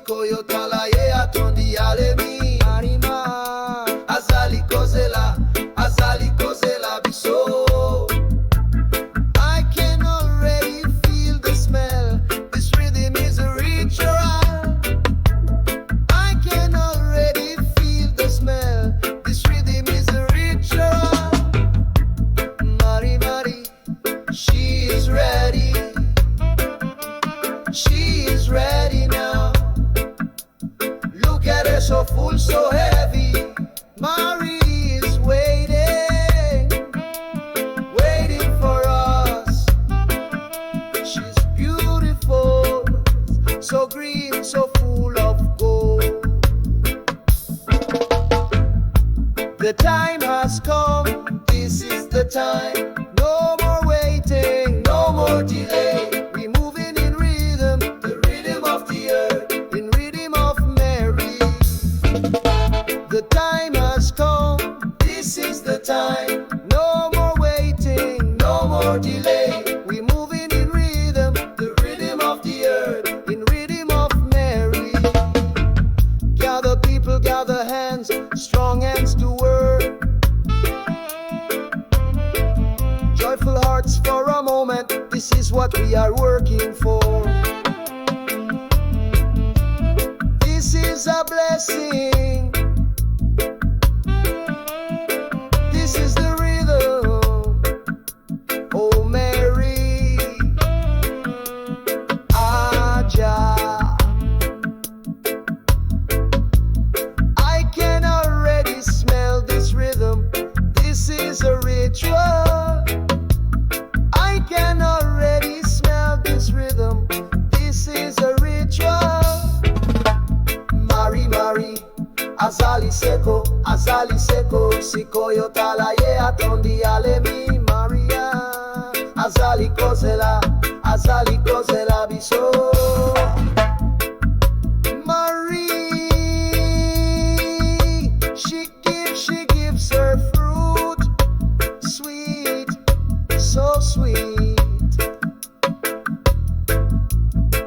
Seko yotala ye atondi alemi Marima Azali kozela biso. I can already feel the smell. This rhythm is a ritual. I can already feel the smell. This rhythm is a ritual. Mari, she is ready. She is ready now. Look at her, so full, so heavy. Mari is waiting for us. She's beautiful, so green, so full of gold. The time has come, this is the time. No more waiting, no more delay. We're moving in rhythm, the rhythm of the earth, in rhythm of Mary. The time has come, this is the time. No more waiting, no more delay. We're moving in rhythm, the rhythm of the earth, in rhythm of Mary. Gather people, gather hands, strong hands to work. Joyful hearts for a moment, this is what we are working for. This is a blessing. This is the rhythm. Oh Mary, Aja. I can already smell this rhythm. This is a ritual. I can already smell this rhythm. This is a ritual. Mari, Azali Seko, Seko yotala ye atondi alemi Maria. Azali kozela biso. Marie, she gives her fruit, sweet, so sweet.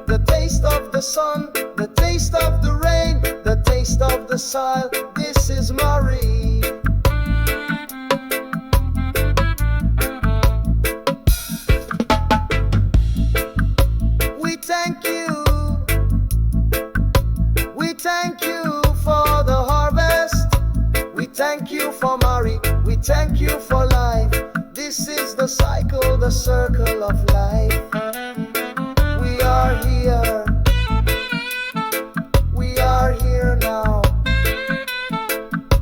The taste of the sun, the taste of the rain, the taste of the soil. This is Marie. We thank you for the harvest. We thank you for Marie. We thank you for life. This is the cycle, the circle of life. We are here. We are here now.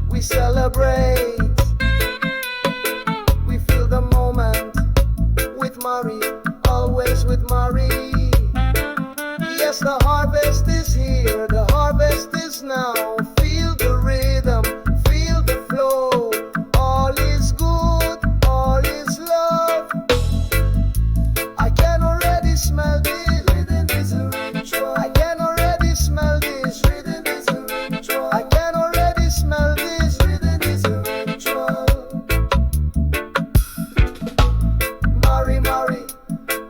We celebrate. We feel the moment with Marie, always with Marie. Yes, the harvest is here. The harvest is now. Feel the rhythm, feel the flow. All is good, all is love. I can already smell this rhythm is a ritual. I can already smell this rhythm is a ritual. I can already smell this rhythm is a ritual. Mari,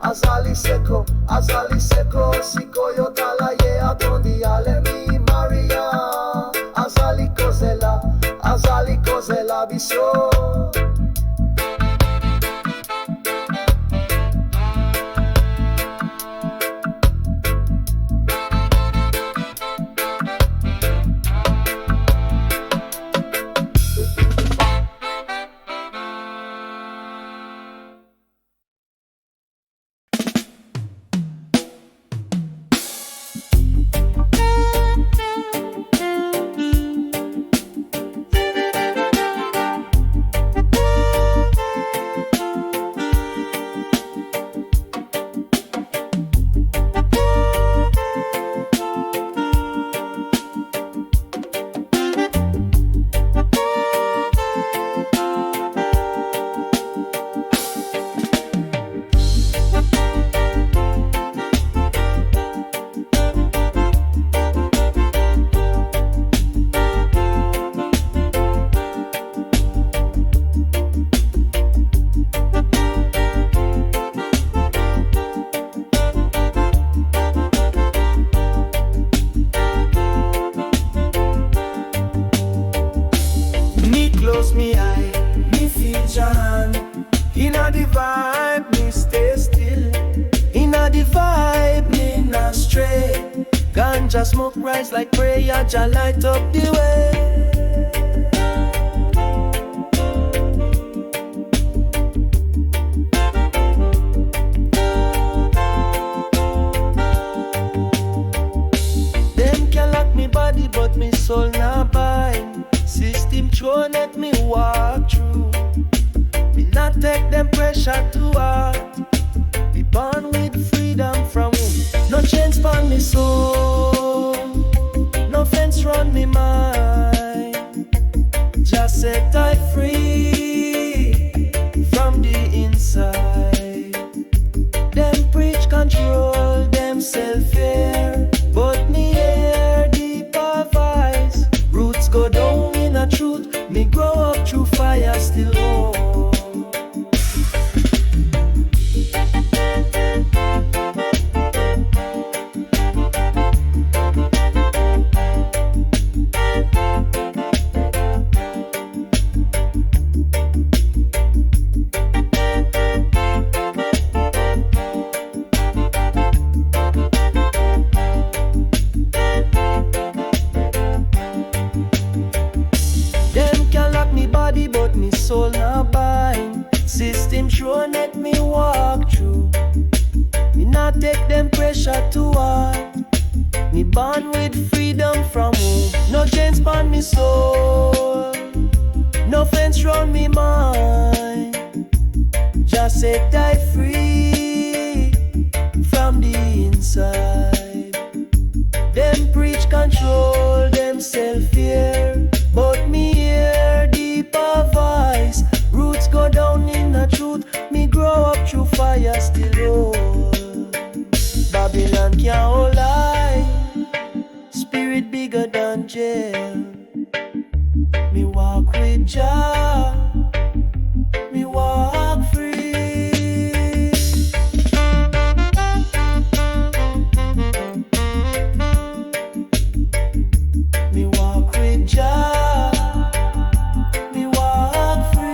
Azali Seko, Seko yotala ye atondi alemi Maria. Azali kozela biso. vibe, me stay still. Inna the vibe, me not stray. Ganja smoke rise like prayer, Jah light up the way. Body, but me soul not bind. System thrown at me walk through. Me not take them pressure to heart. Be born with freedom from womb. No chains on me soul, no fence round me mind. Just set I free from the inside. Them preach control, them self-fear, but me go down in a truth, me grow up through fire still on. But me soul not bind. System sure let me walk through. Me not take them pressure to heart. Me born with freedom from home. No chains on me soul, no fence round me mind. Just set I free from the inside. Them preach control, them self-fear, but me hear deeper voice. Roots go down in the truth. Me grow up through fire still hold. Babylon can't hold I. Spirit bigger than jail. Me walk with Jah. Me walk free. Me walk with Jah. Me walk free.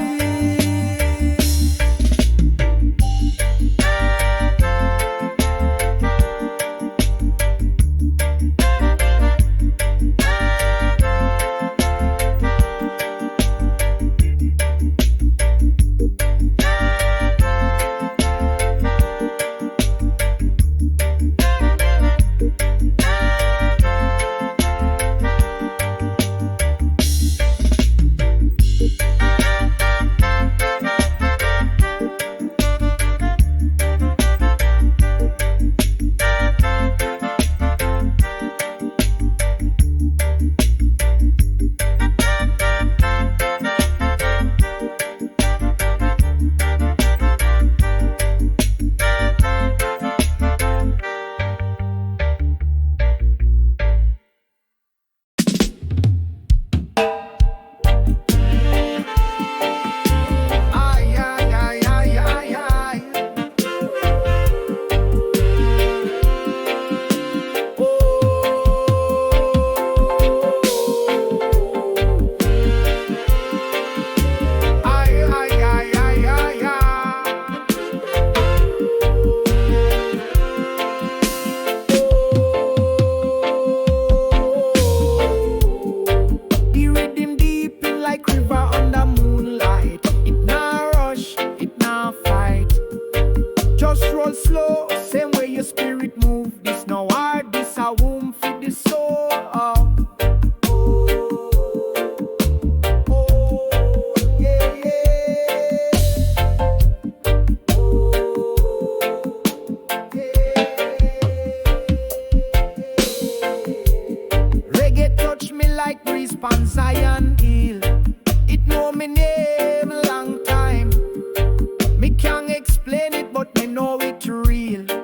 Know it real.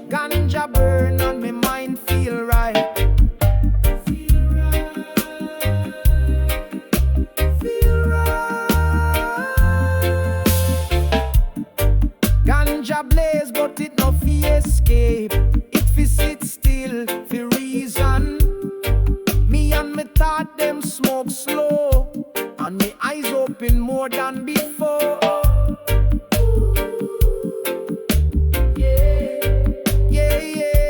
Ganja burn and my mind feel right. Ganja blaze, but it no fi escape. It fi sit still fi reason. Me and me thought them smoke slow, and me eyes open more than before. Yeah, yeah.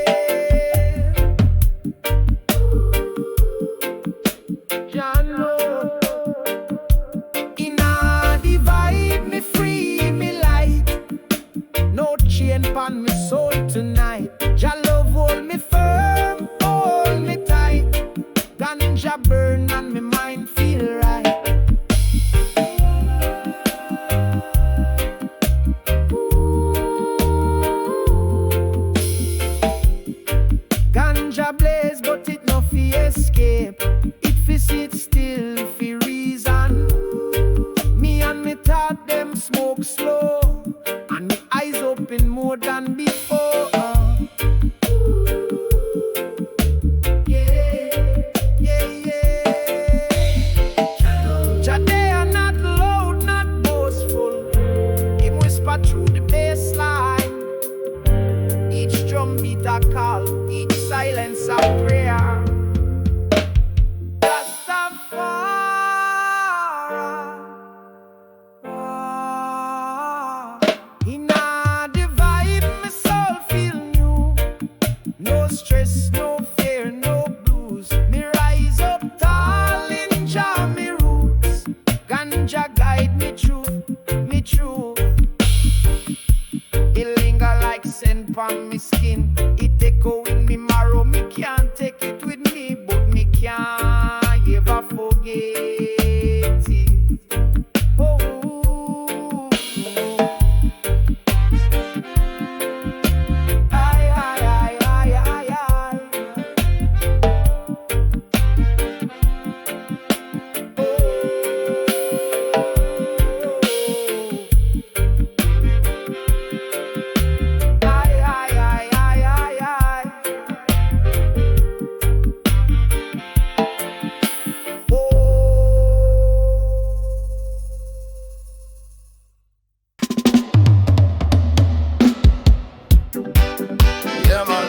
Jah know. Inna the vibe, me free, me light. No chain pan me soul tonight. Jah love hold me firm, hold me tight. Ganja burn and me mind feel right. Ganja blaze, but it no fi escape. It fi sit still fi reason. Me and me thought them smoke slow, and me eyes open more than before. Yeah, yeah, yeah. Jade are not loud, not boastful. Him whisper through the bass line. Each drum beat a call, each silence a prayer. Inna the vibe, my soul feel new. No stress, no fear, no blues. Me rise up tall in Jah me roots. Ganja guide me through, me through. It linger like scent on me skin. It echo in me marrow. Me can't take it with me, but me can't ever forget it. Oh. Aye, aye, aye, aye, aye, aye. Aye, aye, aye, aye, aye, aye. Yeah, man.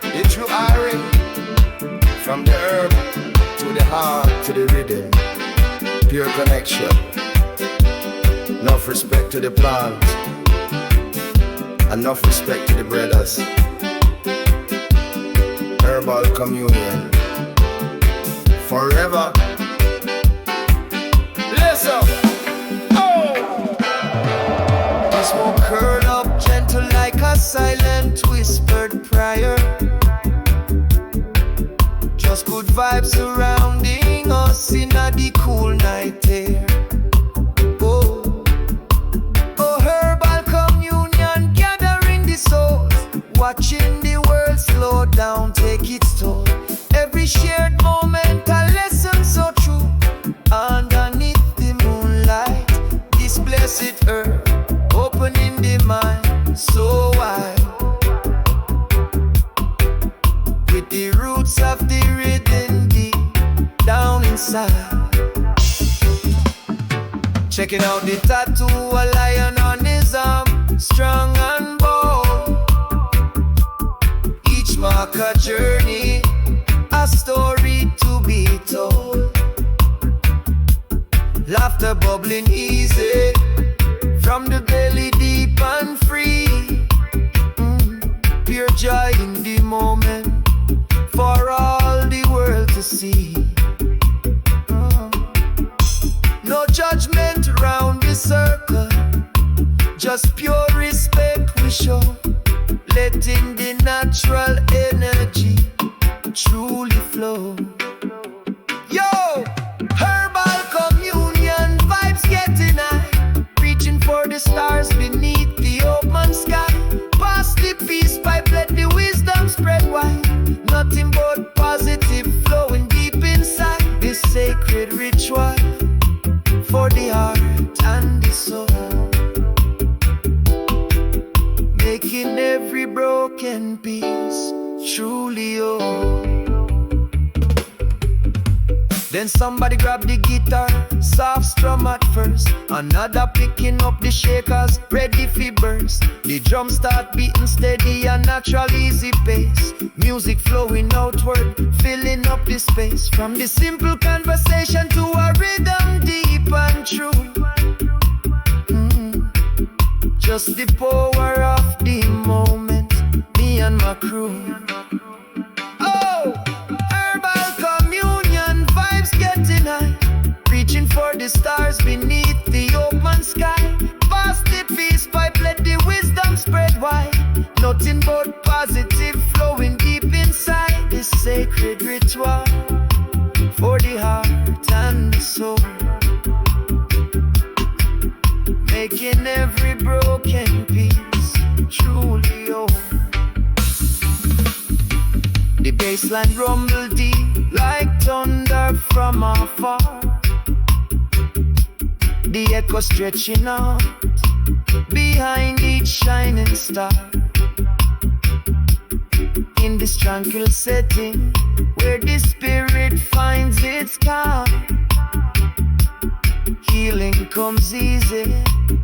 The true iron. From the herb to the heart to the rhythm. Pure connection. Enough respect to the plant. Enough respect to the brothers. Herbal communion. Forever. Listen. Oh! The smoke curl up gentle like a silent whispered prayer. Just good vibes surrounding us in a the cool night air. Oh, oh, herbal communion gathering the souls, watching the world slow down, take its toll. Every shared moment a lesson so true. Underneath the moonlight, this blessed earth, opening the mind so wide. With the roots of the rhythm deep down inside. Checking out the tattoo, a lion on his arm, strong and bold. Each mark a journey, a story to be told. Laughter bubbling easy from the belly deep and free. Pure joy in the moment for all the world to see. No judgment around the circle, just pure respect we show, letting the natural energy truly flow. Yo, herbal communion vibes getting high, reaching for the stars beneath the open sky. Pass the peace pipe, let the wisdom spread wide. Nothing but positive flowing deep inside. This sacred ritual for the heart and the soul, making every broken broken piece, truly oh. Then somebody grab the guitar, soft strum at first. Another picking up the shakers, ready for burst. The drums start beating steady and natural easy pace. Music flowing outward, filling up the space. From the simple conversation to a rhythm deep and true. Just the power of the moment, me and my crew. Oh! Reaching for the stars beneath the open sky. Past the peace pipe, let the wisdom spread wide. Nothing but positive flowing deep inside. This sacred ritual for the heart and the soul, making every broken piece truly whole. The bassline rumble deep like thunder from afar. The echo stretching out behind each shining star. In this tranquil setting where the spirit finds its calm, healing comes easy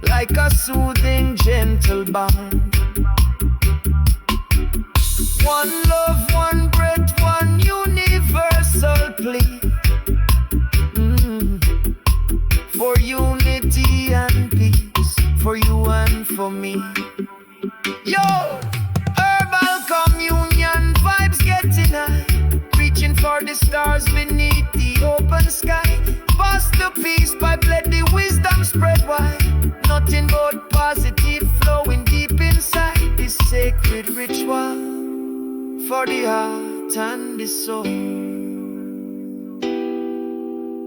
like a soothing gentle balm. One love, one breath, one universal plea. For unity and peace, for you and for me. Yo! Herbal communion, vibes getting high. Reaching for the stars beneath the open sky. Past the peace pipe, let the wisdom spread wide. Nothing but positive flowing deep inside. This sacred ritual for the heart and the soul,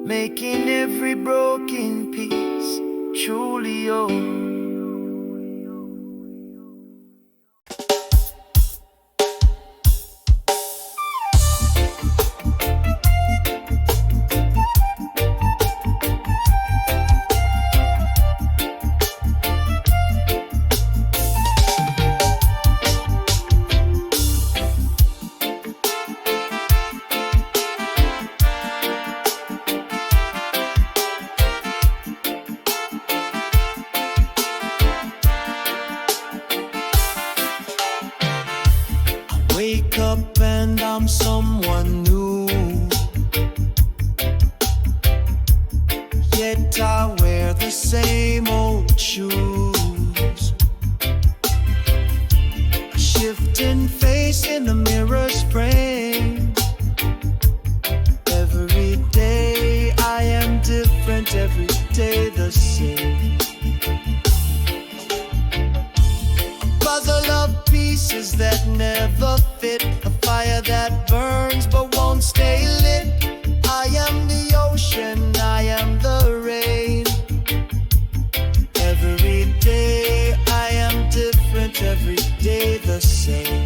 making every broken piece truly whole. Wake up and I'm someone new, yet I wear the same old shoes. A shifting face in the mirror's frame. Every day I am different, every day the same. Puzzle of pieces that never fit, a fire that burns but won't stay lit. I am the ocean, I am the rain. Every day I am different, every day the same.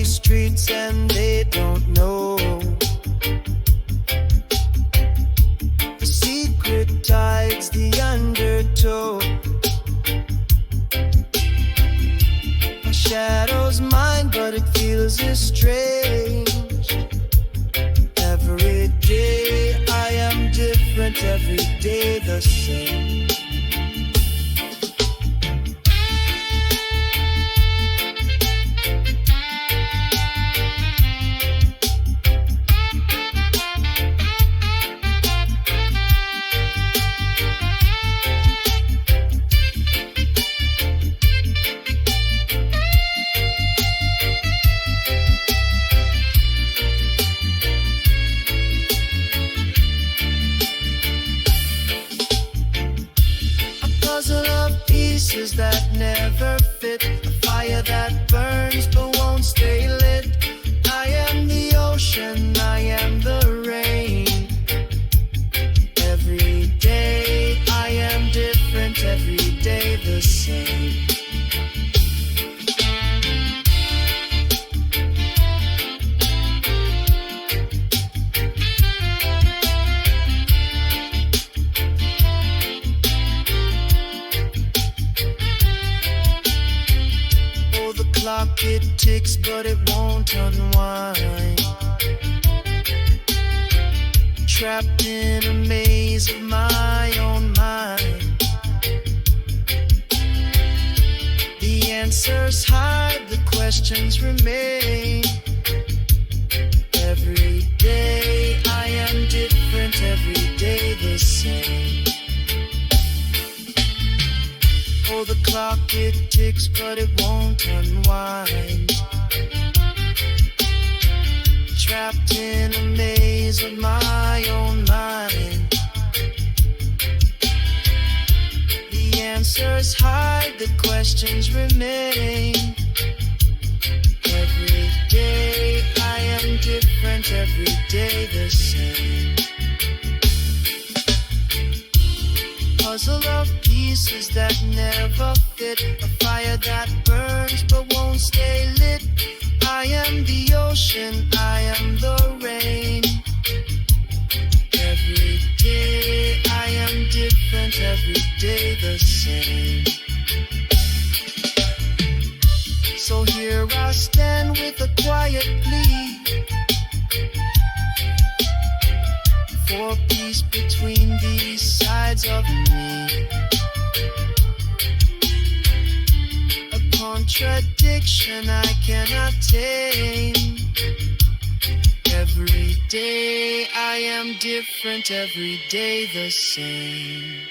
Streets and they don't know the secret tides, the undertow. My shadow's mine, but it feels estranged. Every day I am different, every day the same. Pieces that never fit, a fire that burns but won't stay lit. I am the ocean, I am the rain. Every day I am different, every day the same. clock it ticks, but it won't unwind. Trapped in a maze of my own mind. The answers hide, the questions remain. Every day I am different, every day the same. Oh, the clock it ticks, but it won't unwind. Trapped in a maze of my own mind. The answers hide, the questions remain. Every day I am different, every day the same. Puzzle of pieces that never fit. A fire that burns but won't stay lit. I am the ocean, I am the rain. Every day I am different, every day the same. So here I stand with a quiet plea for peace between these sides of me. A contradiction I cannot tame. Every day I am different, every day the same.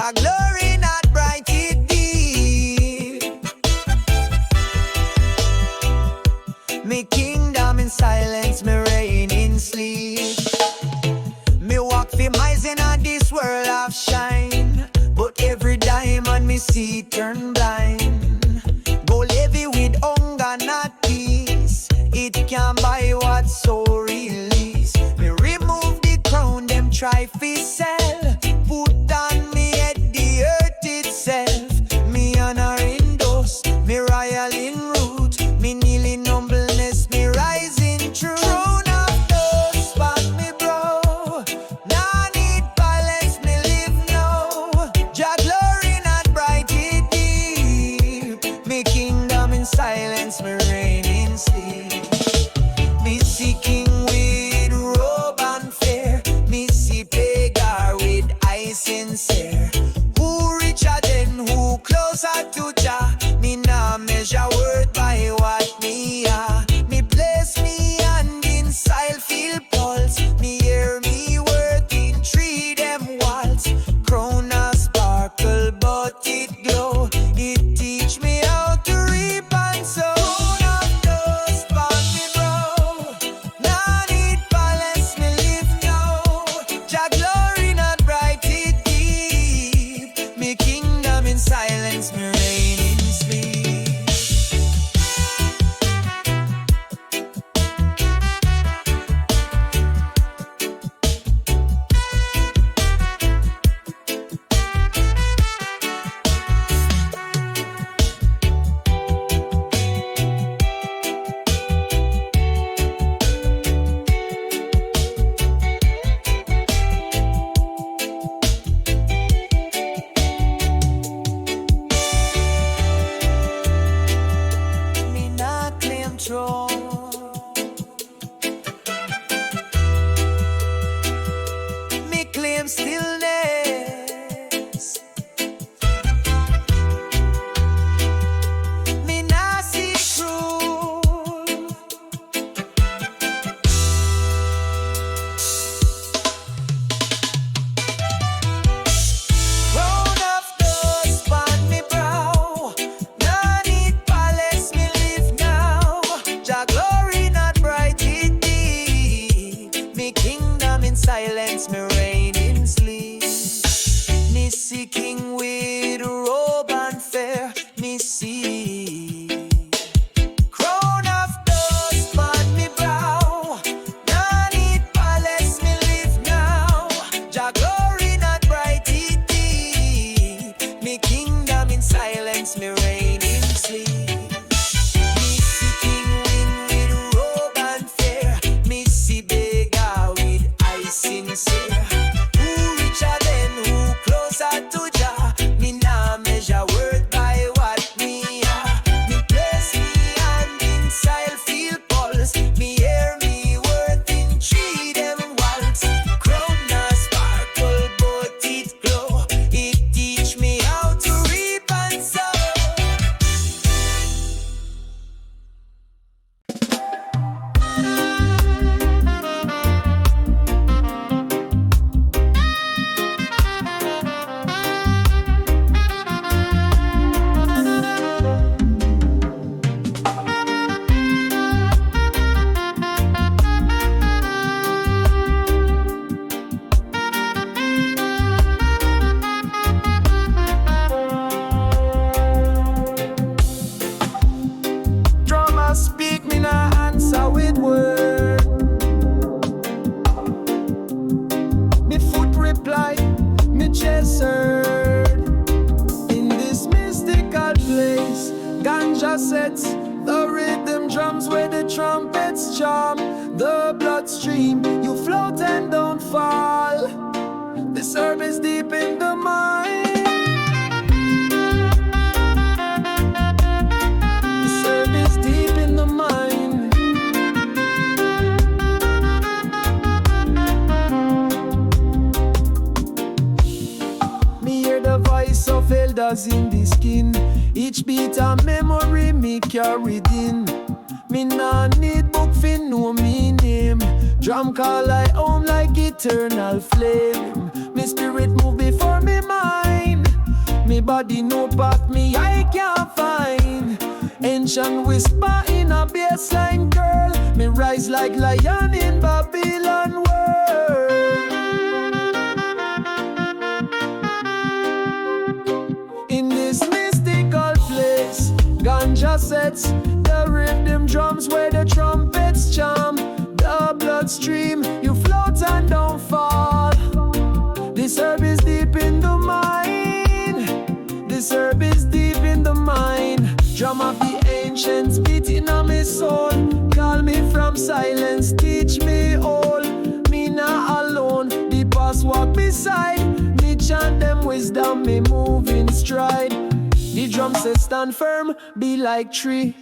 Jah glory not bright it deep. Me kingdom in silence, me reign in sleep. Me walk for miles in this world of shine, but every diamond me see turn blind. Go levy with hunger, not peace. It can buy what soul release. Me remove the crown, them try fi sell. Put on me head the earth itself. Me honor in dust, me royal in root. Me kneel in humbleness, me rise in truth. Crown of dust on me brow. Nah need palace, me live now. Jah glory not bright it deep. Me kingdom in silence, me reign in sleep. Me see king with robe and fair. Me see beggar with eye sincere. Who richer than who closer to Jah? Me nah measure worth by what me are. Me place me hand in style, feel pulse. Me hear me worth in tree them walls. Crown a sparkle but it glow. It teach me how to reap and sow. Crown of dust on me brow. Nah need palace, me live now. Jah glory not bright it deep. Me kingdom in silence, me reign in sleep. Me not claim throne. Me claim stillness. Me not seek rule. Crown of dust on me brow. Nah need palace, me live now. Jah glory not bright it deep. Me kingdom in silence, me reign in sleep. Me see king with robe and fair. Me see crown of dust on me brow. Nah need palace, me live now. Jah glory not bright it deep. Me kingdom in silence, me reign in sleep. Me see king with robe and fair. Me see beggar with eye sincere. Who richer than who closer to Jah? Me nah measure worth by what me are. Me place me hand in style, feel pulse. Me hear me worth in tree them waltz. Crown a sparkle but it glow. It teach me how to reap and sow. Drama speak, me nah answer with word. Me foot reply, me chest heard. In this mystical place, ganja sets the rhythm drums where the trumpets charm. The bloodstream, you float and don't fall. This herb is deep in the mind. This herb is deep in the mind. Me hear the voice of elders in the skin. Each beat a memory me carried in. Me nah need book fi know me name. Drum call I home like eternal flame. Me spirit move before me mind. Me body no part, me I can't find. Ancient whisper in a baseline, girl. Me rise like lion in Babylon world. In this mystical place, ganja sets the rhythm drums where the trumpets charm. The bloodstream, you float and don't fall. This herb is deep in the mind. This herb is deep in the mind. Drum of the ancients beating on my soul. Call me from silence, teach me all. Me not alone, the past walk beside. Me chant them wisdom, me move in stride. The drum says stand firm, be like tree.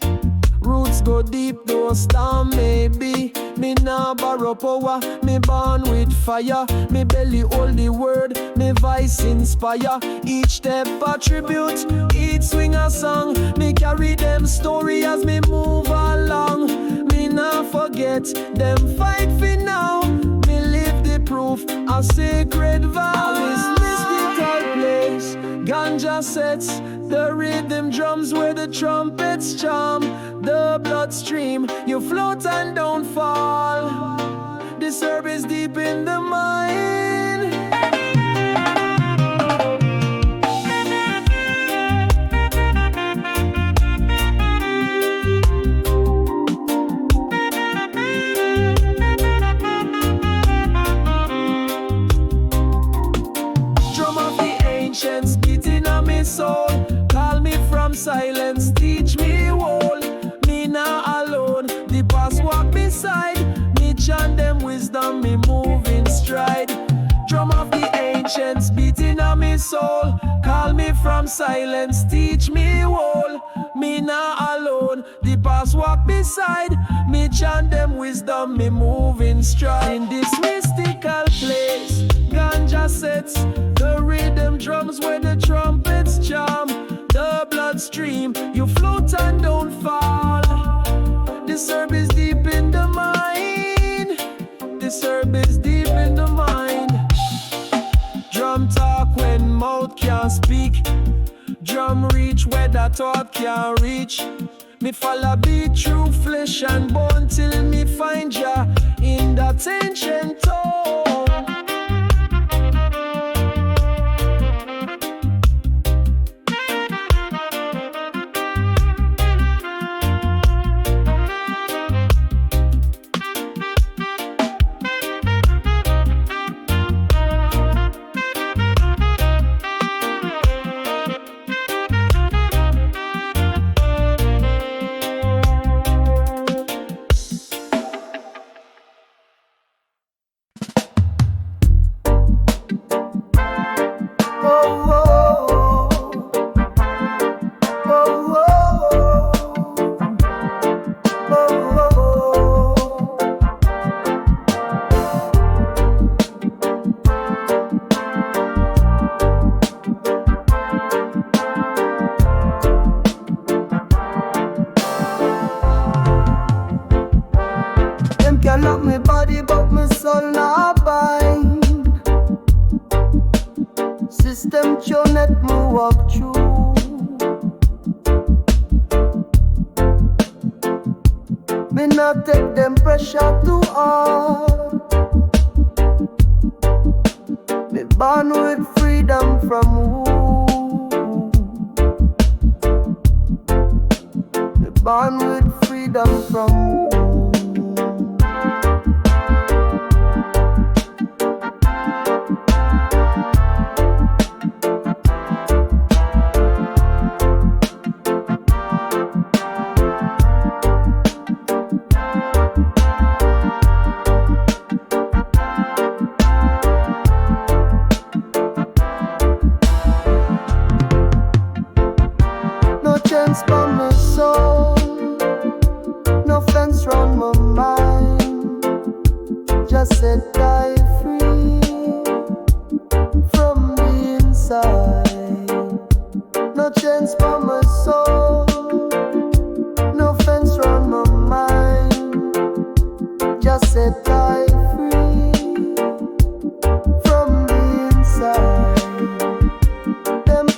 Roots go deep, though storm may be. Me nah borrow power, me born with fire. Me belly hold the word, me voice inspire. Each step a tribute, each swing a song. Me carry them story as me move along. Me nah forget them fight for now. Me live the proof, a sacred vow. This mystical place, ganja sets the rhythm drums where the trumpets charm. The bloodstream, you float and don't fall. This herb is deep in the mind. Drum of the ancients beating on my soul. Call me from silence, teach me whole. Me not alone, the past walk beside. Me chant them wisdom, me move in stride. Drum of the ancients beating on my soul. Call me from silence, teach me whole. Me not alone, the past walk beside. Me chant them wisdom, me move in stride. In this mystical place, ganja sets the rhythm drums where the trumpets charm. The bloodstream, you float and don't fall. This herb is deep in the mind. This herb is deep in the mind. Drum talk when mouth can't speak. Drum reach where the thought can't reach. Me follow beat through flesh and bone till me find ya in that ancient tone.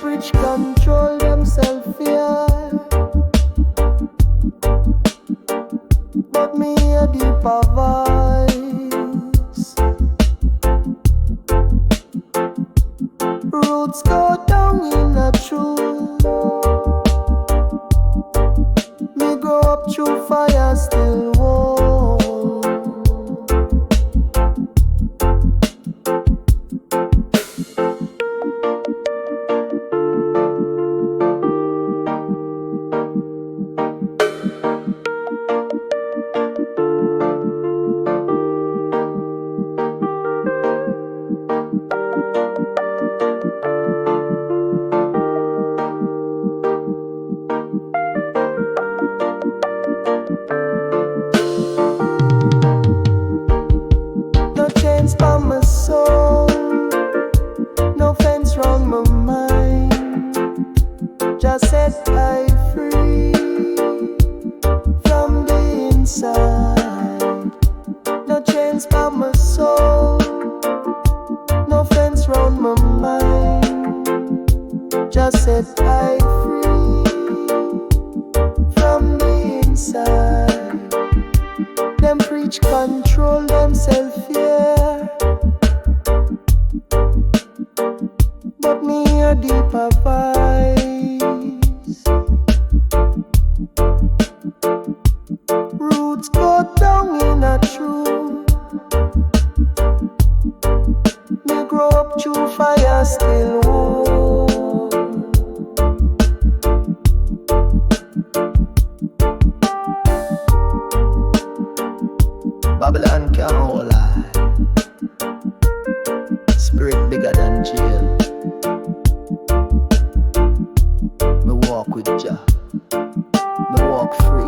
Which just set I free from the inside. No chains by my soul, no fence round my mind. Just set I free from the inside. Them preach control themself, yeah, but me a deeper voice. Roots go down in a truth. Me grow up through fire still warm. Babylon can't hold I. Spirit bigger than jail. Me walk with Jah. Me walk free.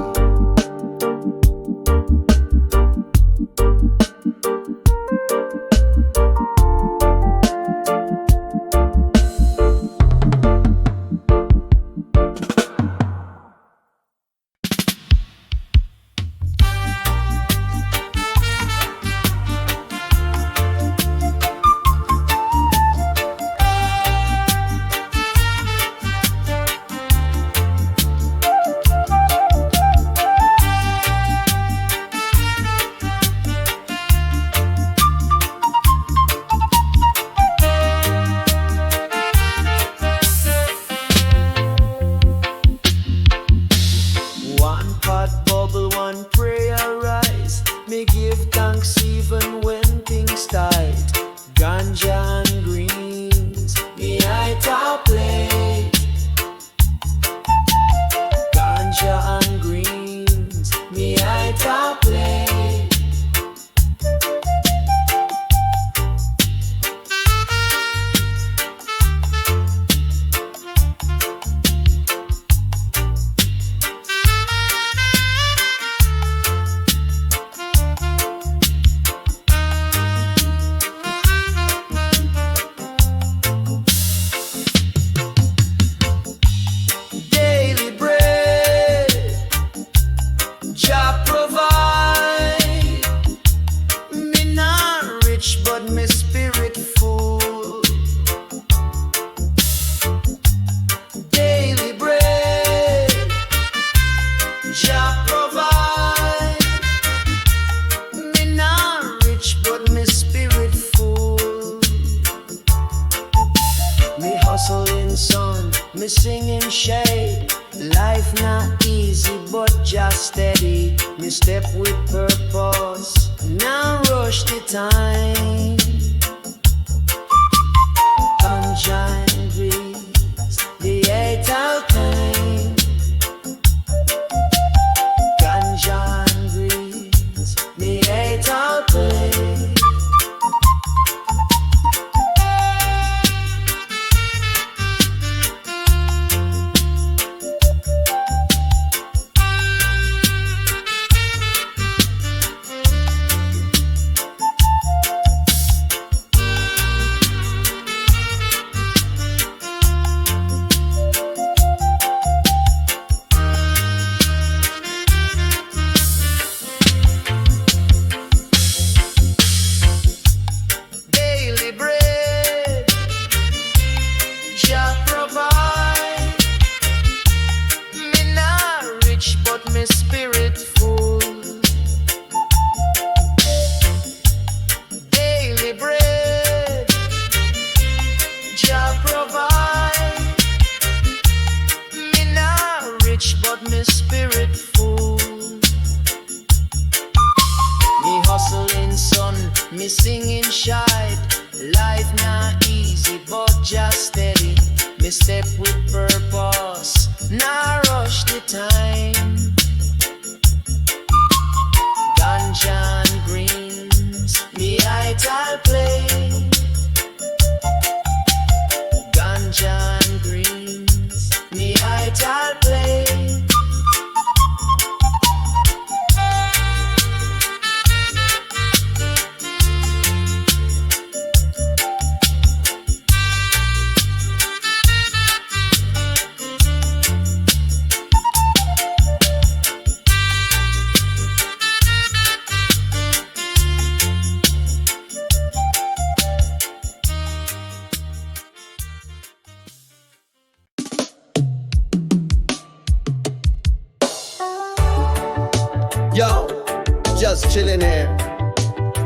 just chilling here.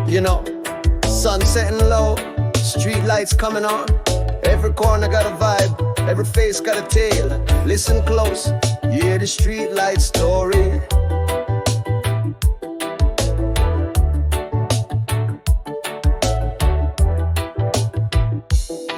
You know, sun setting low, street lights coming on. Every corner got a vibe, every face got a tale. Listen close, you hear the streetlight story.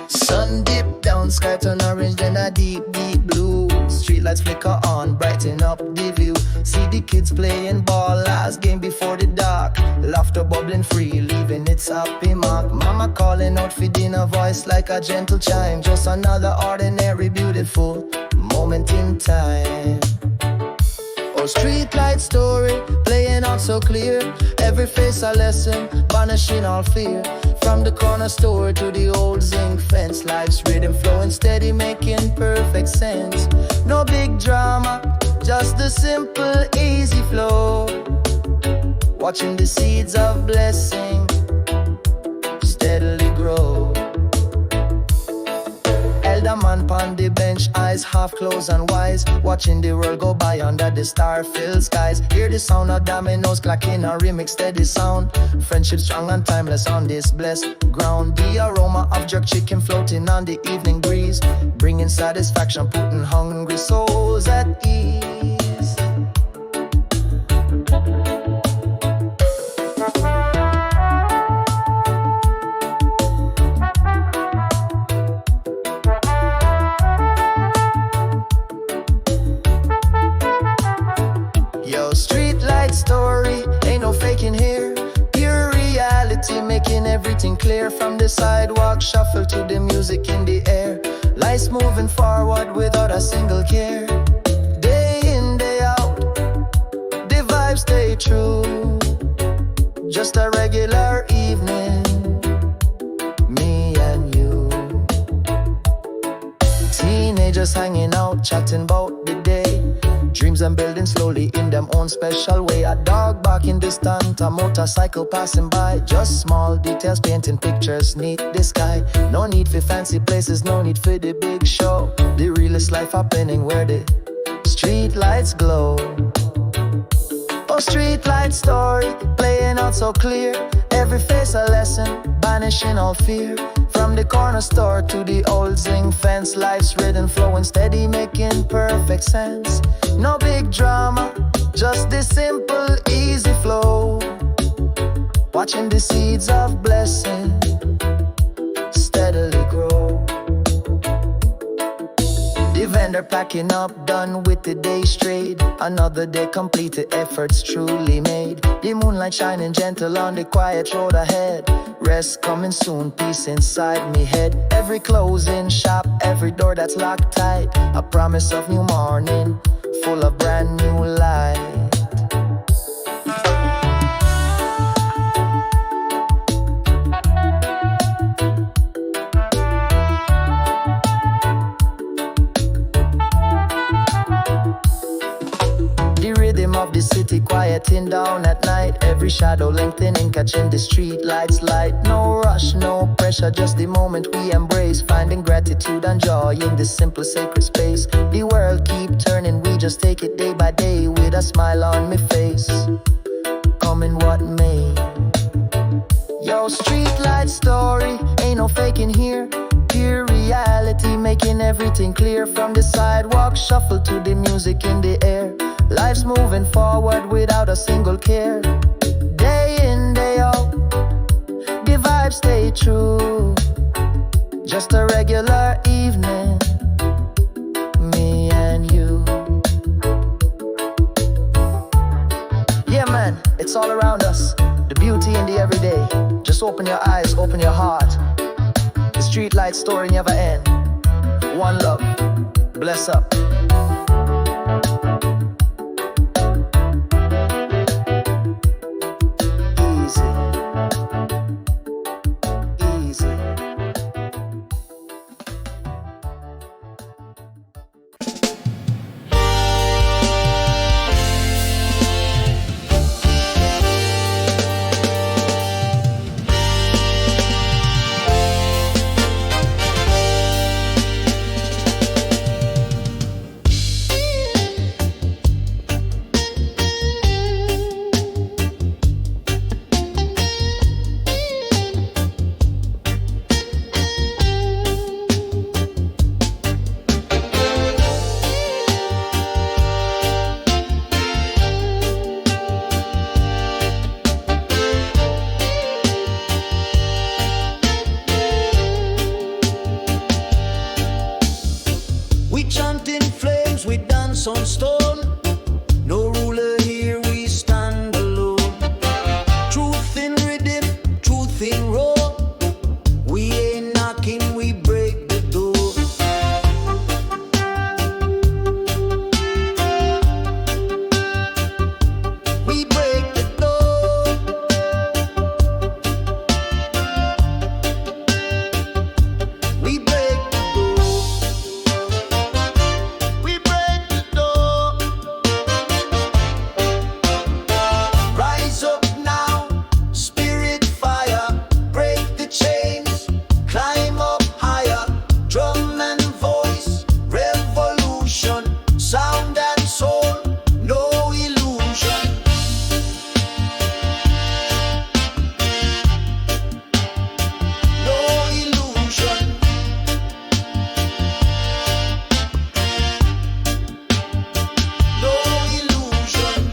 Sun dip down, sky turn orange, then a deep, deep blue. Streetlights flicker on, brighten up the view. See the kids playing ball, last game before the dark. Laughter bubbling free, leaving its happy mark. Mama calling out for dinner, voice like a gentle chime. Just another ordinary, beautiful moment in time. Oh, streetlight story, playing out so clear. Every face a lesson, banishing all fear. From the corner store to the old zinc fence, life's rhythm flowing steady, making perfect sense. No big drama, just the simple, easy flow. Watching the seeds of blessing steadily grow. Elder man pon the bench, eyes half closed and wise, watching the world go by under the star-filled skies. Hear the sound of dominoes clacking, a remix steady sound. Friendship strong and timeless on this blessed ground. The aroma of jerk chicken floating on the evening breeze, bringing satisfaction, putting hungry souls at ease. Story, ain't no faking here. Pure reality, making everything clear. From the sidewalk shuffle to the music in the air. Life's moving forward without a single care. Day in, day out, the vibes stay true. Just a regular evening, me and you. Teenagers hanging out, chatting about the day. Dreams and building slowly in them own special way. A dog barking distant, a motorcycle passing by. Just small details painting pictures neath the sky. No need for fancy places, no need for the big show. The realest life happening where the street lights glow. Oh, streetlight story, playing out so clear. Every face a lesson, banishing all fear. From the corner store to the old zinc fence, life's rhythm flowing steady, making perfect sense. No big drama, just the simple, easy flow. Watching the seeds of blessing steadily grow. The vendor packing up, done with the day's trade. Another day completed, efforts truly made. The moonlight shining gentle on the quiet road ahead. Rest coming soon, peace inside me head. Every closing shop, every door that's locked tight. A promise of new morning, full of brand new light. Of the city quieting down at night. Every shadow lengthening, catching the street lights light. No rush, no pressure, just the moment we embrace. Finding gratitude and joy in this simple sacred space. The world keep turning, we just take it day by day. With a smile on my face, coming what may. Yo, streetlight story, ain't no faking here. Pure reality, making everything clear. From the sidewalk shuffle to the music in the air. Life's moving forward without a single care. Day in, day out, the vibes stay true. Just a regular evening, me and you. Yeah man, it's all around us. The beauty in the everyday. Just open your eyes, open your heart. The streetlight story never end. One love, bless up. chant in flames, we dance on stone. No ruler here, we stand alone. Truth in rhythm, truth in roar. We ain't knocking, we break the door. We break the door. We break the door. We break the door. Rise up now, spirit fire. Break the chains, climb up higher. Drum and voice, revolution. Sound and soul, no illusion. No illusion. No illusion.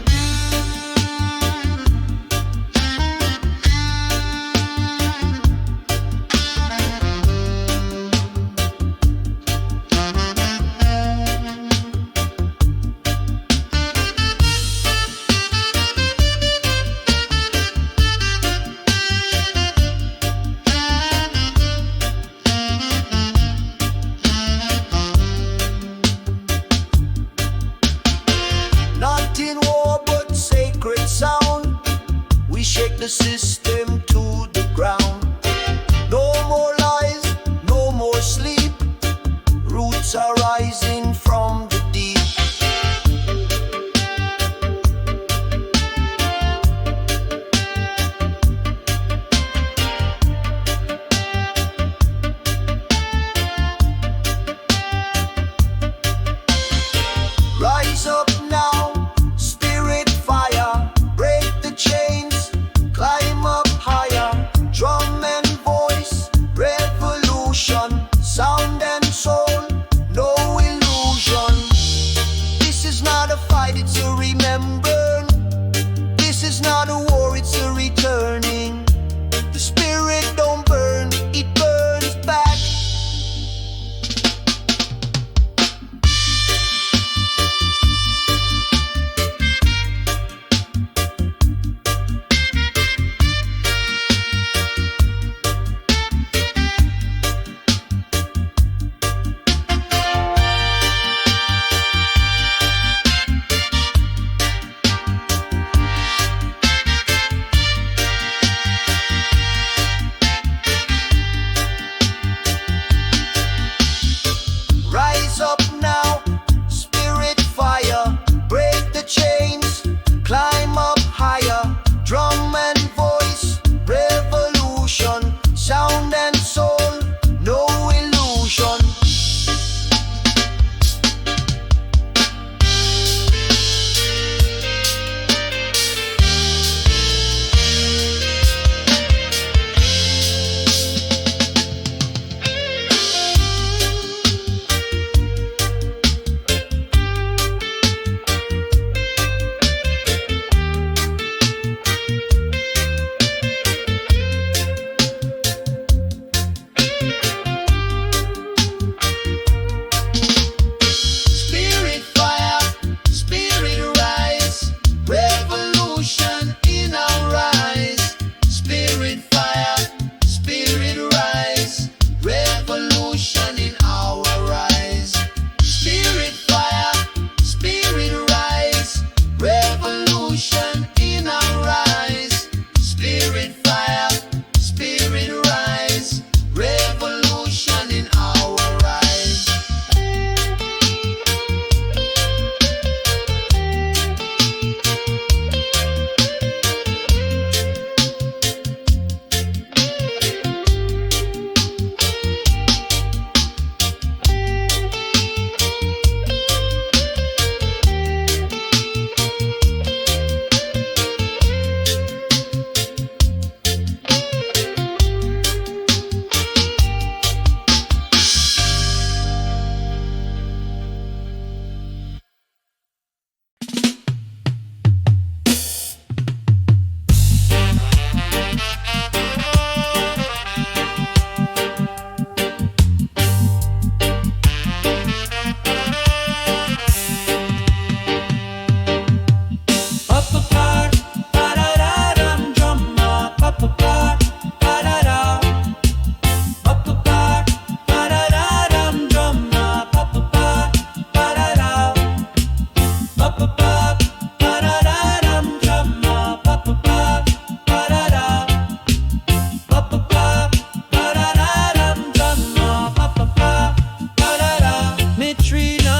Not in war, but sacred sound. We shake the system to the ground. No more lies, no more sleep. Roots are rising from the deep. Rise up now, spirit fire. Break the chains, climb up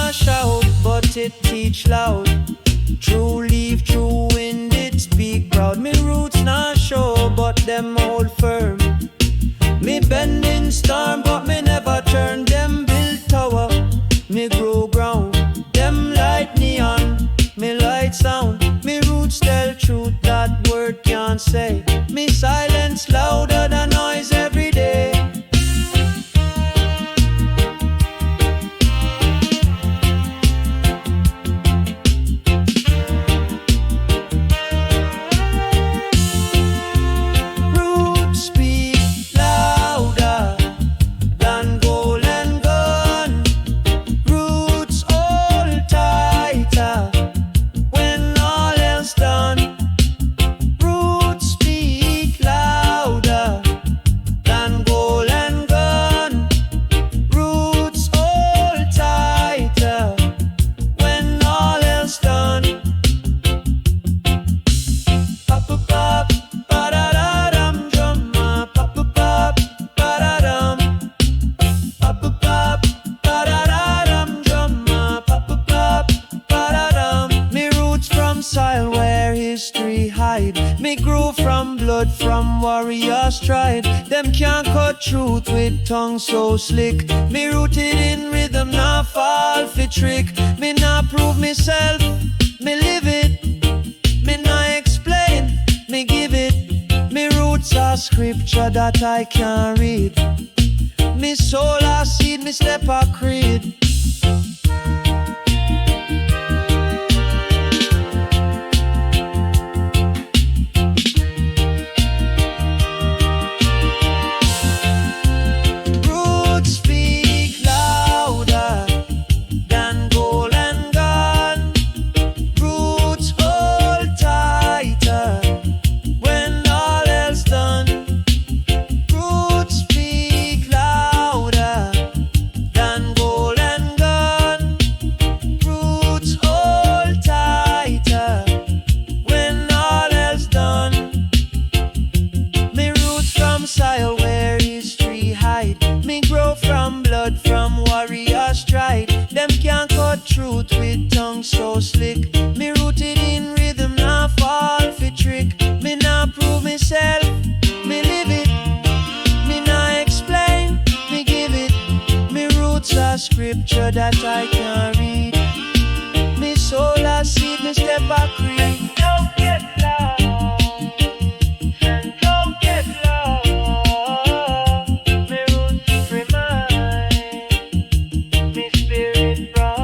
not shout, but it teach loud. True leaf, true wind, it speak proud. Me roots not show, but them hold firm. Me bend in storm, but me never turn. Them build tower, me grow ground. Them light neon, me light sound. Me roots tell truth that word can't say. Me silence louder than noise every day. From warriors tried, them can't cut truth with tongue so slick. Me rooted in rhythm, not fall for trick. Me not prove myself, me live it. Me not explain, me give it. Me roots are scripture that I can't read. Me soul a seed, me step a creed. Truth with tongue so slick. Me rooted in rhythm, not fall for trick. Me not prove myself, me live it. Me not explain, me give it. Me roots are scripture that I can't read. Me soul a seed, me step a creed. Don't get lost, and don't get lost. Me roots remind me spirit bright.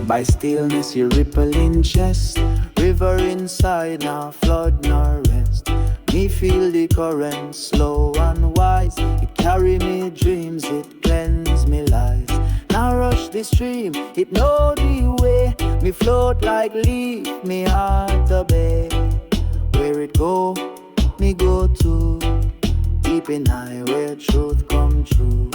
By stillness, your rippling chest. River inside, now flood nor rest. Me feel the current slow and wise. It carry me dreams, it cleanse me lies. Now rush the stream, it know the way. Me float like leaf, me heart obey. Where it go, me go to. Deep in high where truth come true.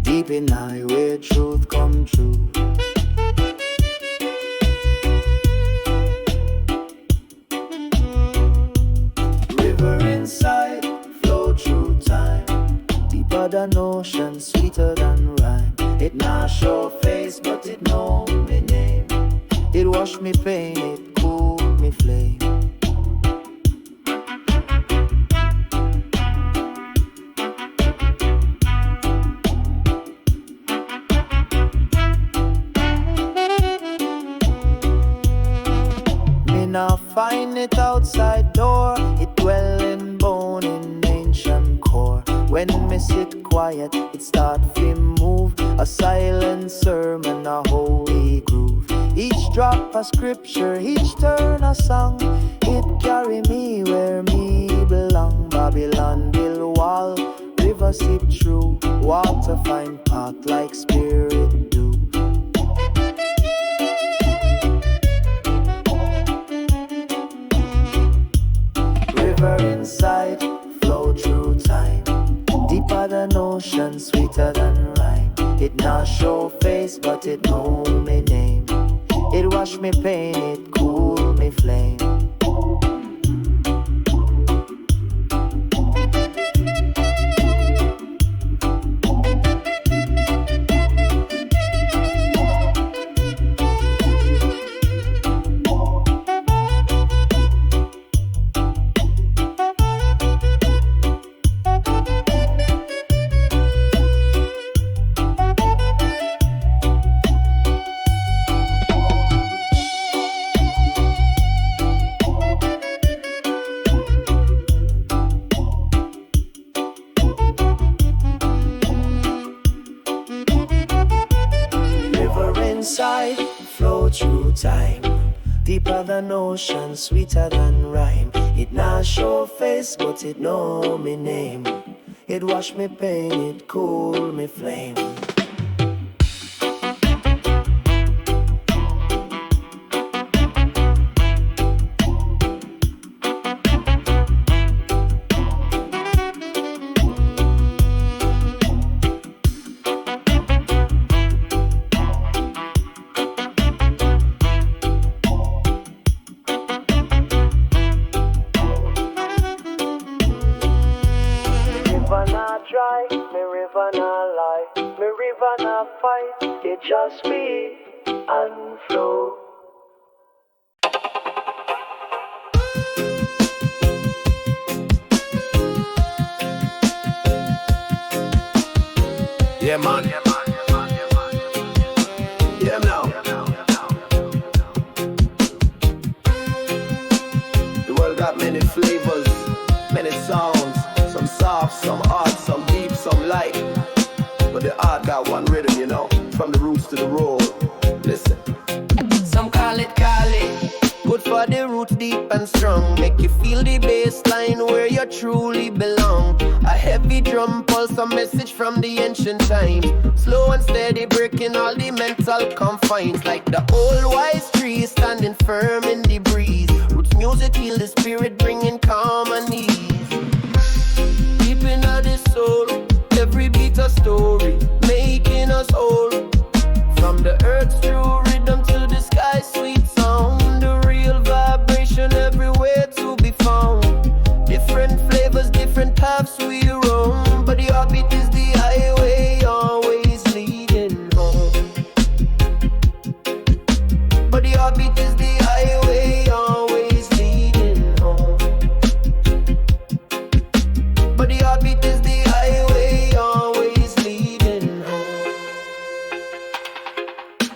Deep in high where truth come true. River inside, flow through time. Deeper than ocean, sweeter than rhyme. It not show face, but it know me name. It wash me pain, it cool me flame. Now find it outside door. It dwell in bone in ancient core. When me sit quiet, it start to move. A silent sermon, a holy groove. Each drop a scripture, each turn a song. It carry me where me belong. Babylon build wall, river sip through. Water find path like spirit do. River inside, flow through time. Deeper than ocean, sweeter than rhyme. It not show face, but it know me name. It wash me pain, it cool me flame. Flow through time. Deeper than ocean, sweeter than rhyme. It not show face, but it know me name. It wash me pain, it cool me flame. It just be and flow. Yeah, man. Yeah, now. The world got many flavors, many sounds. Some soft, some hard, some deep, some light. But the art got one rhythm, you know. From the roots to the road. Listen. Some call it Kali. Good for the roots deep and strong. Make you feel the bass line where you truly belong. A heavy drum pulse, a message from the ancient times. Slow and steady, breaking all the mental confines. Like the old wise tree standing firm in the breeze. Roots music heal the spirit, bringing calm and ease. Deep in the soul, every beat a story, making us whole. From the earth's true rhythm to the sky, sweet sound. The real vibration everywhere to be found. Different flavors, different paths we roam. But the heartbeat is the highway, always leading home. But the heartbeat is the highway, always leading home. But the heartbeat is the highway, always leading home.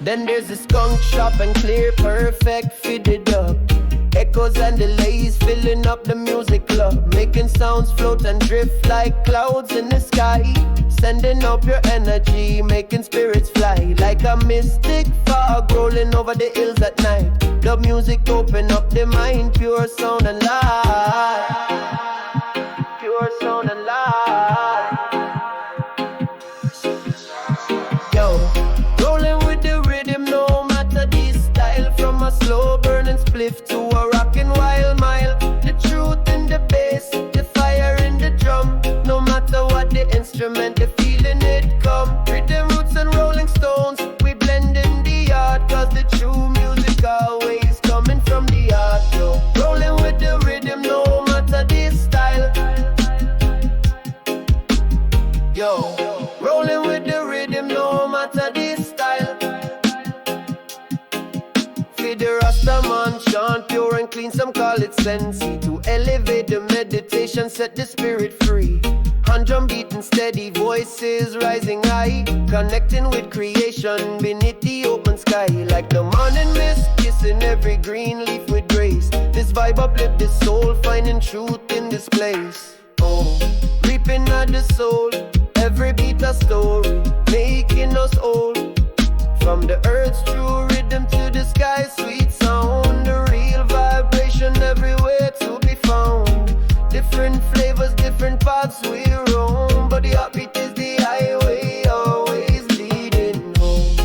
Then there's a skunk shop and clear, perfect, fitted up. Echoes and delays filling up the music club, making sounds float and drift like clouds in the sky. Sending up your energy, making spirits fly like a mystic fog rolling over the hills at night. The music open up the mind, pure sound and light. Pure sound and light. Yo, rolling with the rhythm, no matter the style. From a slow burning spliff to a rockin' wild mile. The truth in the bass, the fire in the drum. No matter what the instrument, the feeling it come. Rhythm, roots and rolling stones, we blend in the art. Cause the true music always coming from the heart. Yo, rolling with the rhythm, no matter the style. Yo, rolling with the rhythm, no matter the style. Feed the Rasta man, chant pure and clean, some call it sensi. To elevate the meditation, set the spirit free. Hand drum beating steady, voices rising high. Connecting with creation beneath the open sky. Like the morning mist, kissing every green leaf with grace. This vibe uplift the soul, finding truth in this place. Oh, reaping at the soul, every beat a story, making us whole. From the earth's true rhythm to the sky. sky, sweet sound, the real vibration everywhere to be found. Different flavors, different paths we roam, but the heartbeat is the highway, always leading home.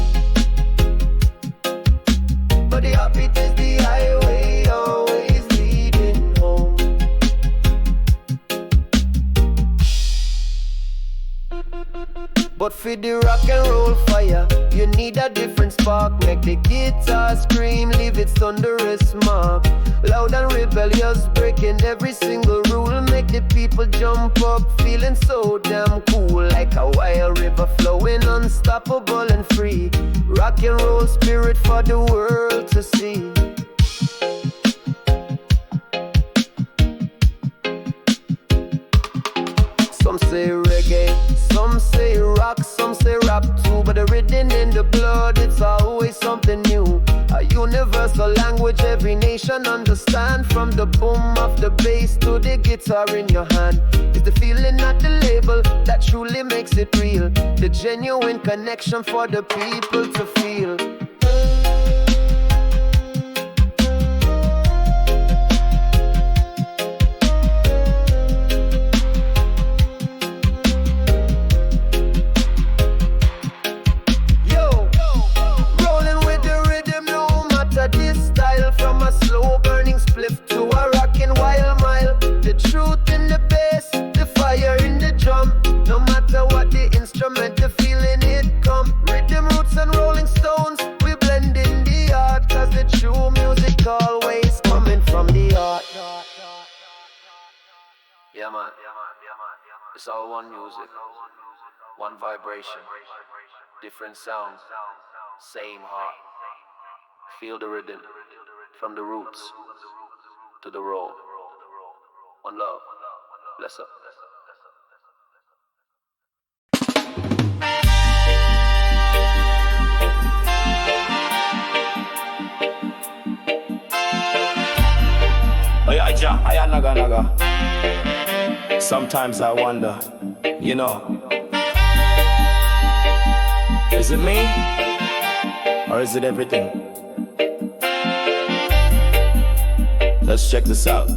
But the heartbeat is the highway, always leading home. But for the rock and roll fire, you need a different spark. Make the guitar scream, leave its thunderous mark. Loud and rebellious, breaking every single rule. Make the people jump up, feeling so damn cool. Like a wild river flowing, unstoppable and free. Rock and roll spirit for the world to see. Some say reggae, some say rock, some say rap too. But the rhythm in the blood, it's always something new. A universal language every nation understand. From the boom of the bass to the guitar in your hand. It's the feeling, not the label, that truly makes it real. The genuine connection for the people to feel. The feeling it come. Rhythm, roots and rolling stones, we blend in the art. Cause the true music always coming from the heart. Yeah man, it's all one music, one vibration, different sounds, same heart. Feel the rhythm, from the roots to the roll. One love, bless up. Naga. Sometimes I wonder, you know, is it me or is it everything? Let's check this out.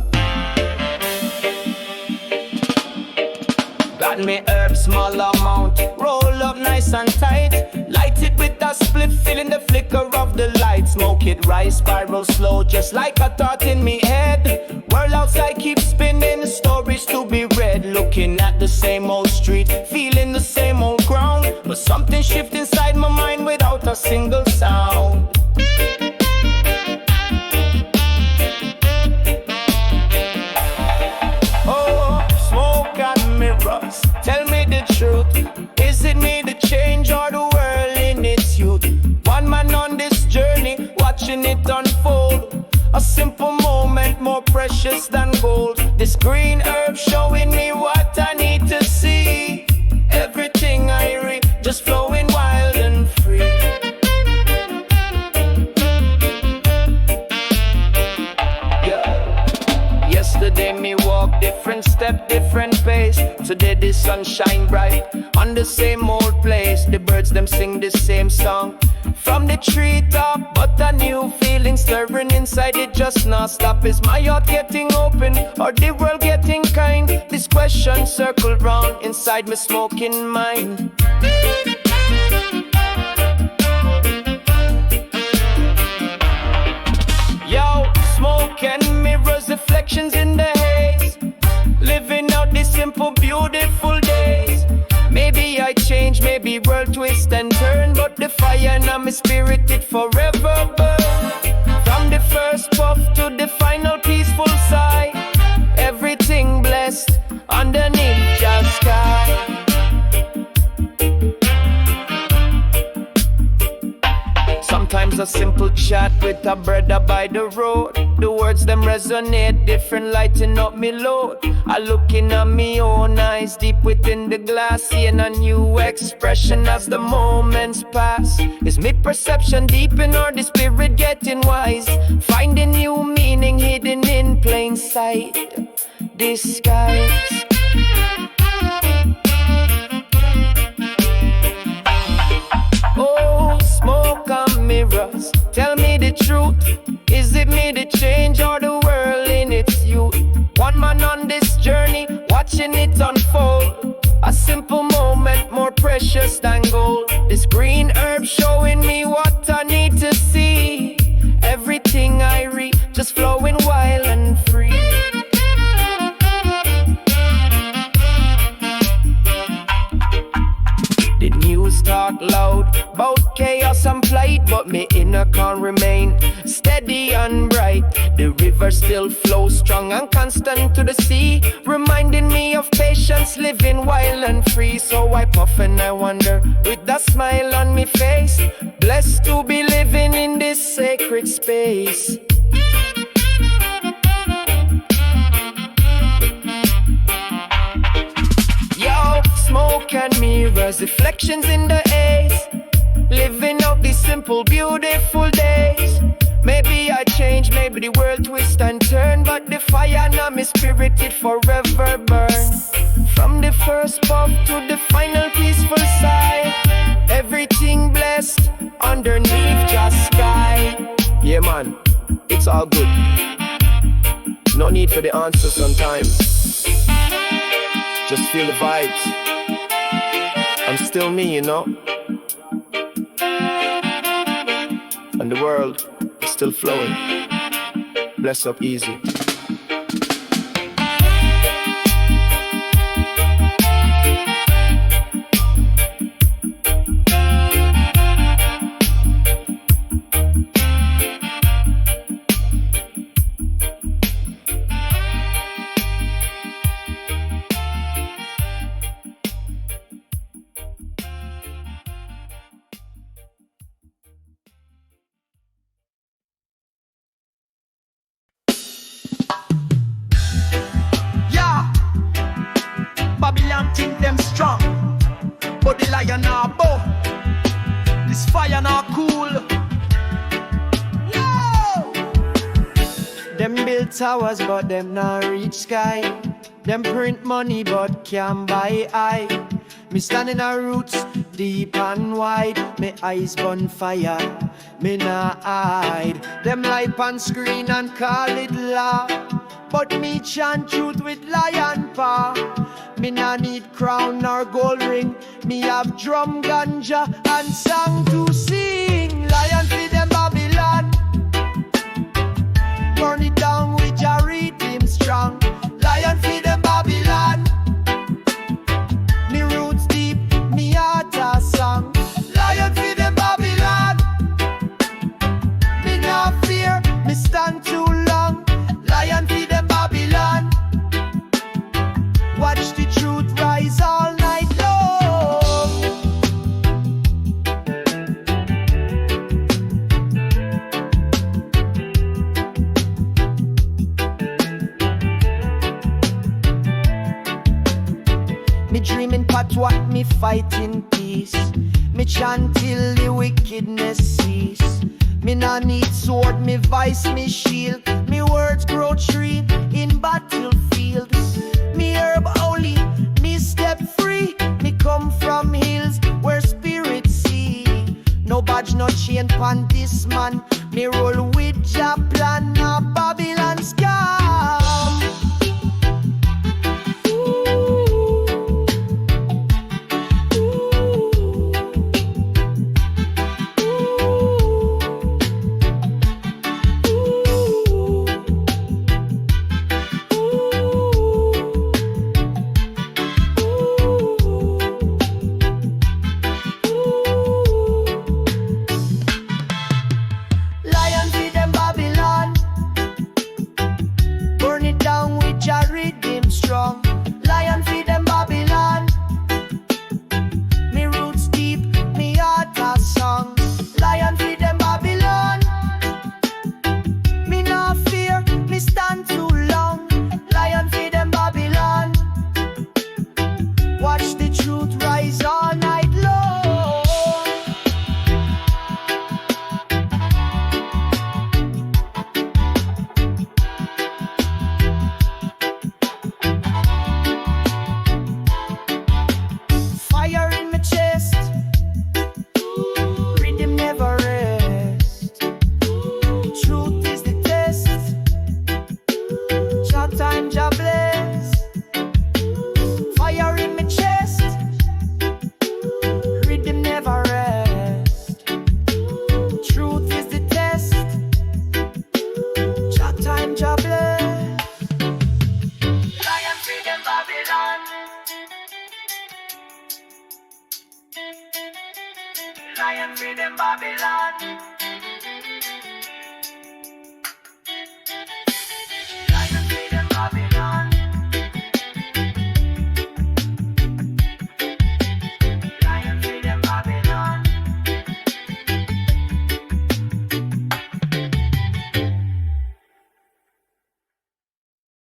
Got me herb, small amount, roll up nice and tight. Light it with a split, feeling the flicker of the light. Smoke it, rise, spiral slow, just like a thought in me head. World outside keeps spinning, stories to be read. Looking at the same old street, feeling the same old ground. But something shift inside my mind without a single sound. Oh, smoke and mirrors, tell me the truth. Is it me the change or the world in its youth? One man on this journey, watching it unfold. A simple moment more precious than gold. This green herb showing me what I need to see. Everything I read just flowing wild and free. Yeah. Yesterday me walk different step, different pace. Today the sun shine bright on the same old place. The birds them sing the same song from the treetop, but a new feeling stirring inside it just not stop. Is my heart getting open or the world getting kind? This question circled round inside my smoking mind. Yo, smoke and mirrors, reflections in the haze. Living out these simple, beautiful days. Maybe I change, maybe world twist and turn, but the fire in my spirit, it forever burn. From the first puff to the final peaceful sigh, everything blessed underneath the sky. Sometimes a simple chat with a brother by the road. The words them resonate, different lighting up me load. I looking at me own eyes deep within the glass, seeing a new expression as the moments pass. Is me perception deepen or the spirit getting wise? Finding new meaning hidden in plain sight. Disguise. Oh, smoke and mirrors, tell me the the truth? Is it me the change or the world in its youth? One man on this journey, watching it unfold. A simple moment more precious than gold. This green herb showing me what I need to see. Everything I read just flowing wild and free. The news talk loud about chaos and plight, but me inner can't remain steady and bright. The river still flows strong and constant to the sea, reminding me of patience, living wild and free. So I puff and I wonder with that smile on me face, blessed to be living in this sacred space. Yo, smoke and mirrors, reflections in the haze, living out these simple, beautiful days. Maybe I change, maybe the world twist and turn, but the fire in my spirit, it forever burn. From the first puff to the final peaceful sigh, everything blessed underneath just sky. Yeah man, it's all good. No need for the answer sometimes. Just feel the vibes. I'm still me, you know. And the world is still flowing. Bless up easy. Babylon think them strong, but the lion are bow. This fire not cool. No! Them build towers but them not reach sky. Them print money but can't buy eye. Me standing a roots deep and wide. Me eyes burn fire, me not hide. Them light on screen and call it law, but me chant truth with lion paw. Me nah need crown nor gold ring. Me have drum, ganja and song to sing. Lion feed them Babylon, burn it down with your Riddim strong. Lion feed them Babylon, me roots deep, me heart a song. Lion feed them Babylon, me nah fear, me stand too long. Lion feed them Babylon, watch the truth rise all night long. Me dreaming part what me fight in peace. Me chant till the wickedness cease. Me nah need sword, me vice, me shield. Me words grow tree in battlefields. Me herb holy, me step free. Me come from hills where spirits see. No badge, no chain pon this man. Me roll with Jah plan, a Babylon scam. Lion feed them lion free them Babylon.